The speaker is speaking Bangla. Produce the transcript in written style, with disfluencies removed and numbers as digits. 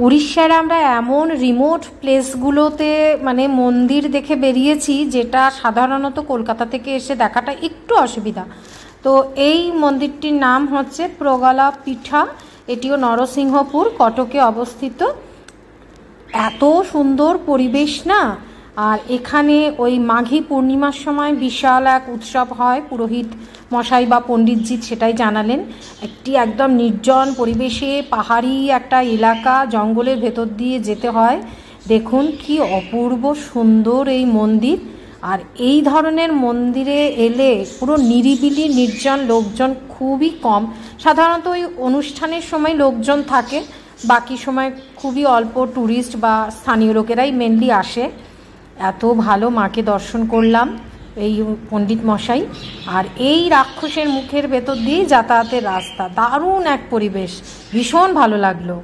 উড়িষ্যার আমরা এমন রিমোট প্লেসগুলোতে মানে মন্দির দেখে বেরিয়েছি যেটা সাধারণত কলকাতা থেকে এসে দেখাটা একটু অসুবিধা। তো এই মন্দিরটির নাম হচ্ছে প্রগলা পীঠা, এটিও নরসিংহপুর কটকে অবস্থিত। এত সুন্দর পরিবেশ না। আর এখানে ওই মাঘী পূর্ণিমার সময় বিশাল এক উৎসব হয়, পুরোহিত মশাই বা পণ্ডিতজি সেটাই জানালেন। একটি একদম নির্জন পরিবেশে পাহাড়ি একটা এলাকা, জঙ্গলের ভেতর দিয়ে যেতে হয়। দেখুন কি অপূর্ব সুন্দর এই মন্দির। আর এই ধরনের মন্দিরে এলে পুরো নিরিবিলি নির্জন, লোকজন খুবই কম। সাধারণত ওই অনুষ্ঠানের সময় লোকজন থাকে, বাকি সময় খুবই অল্প ট্যুরিস্ট বা স্থানীয় লোকেরাই মেনলি আসে। এত ভালো মাকে দর্শন করলাম এই পণ্ডিত মশাই। আর এই রাক্ষসের মুখের ভেতর দিয়েই যাতায়াতের রাস্তা, দারুণ এক পরিবেশ, ভীষণ ভালো লাগলো।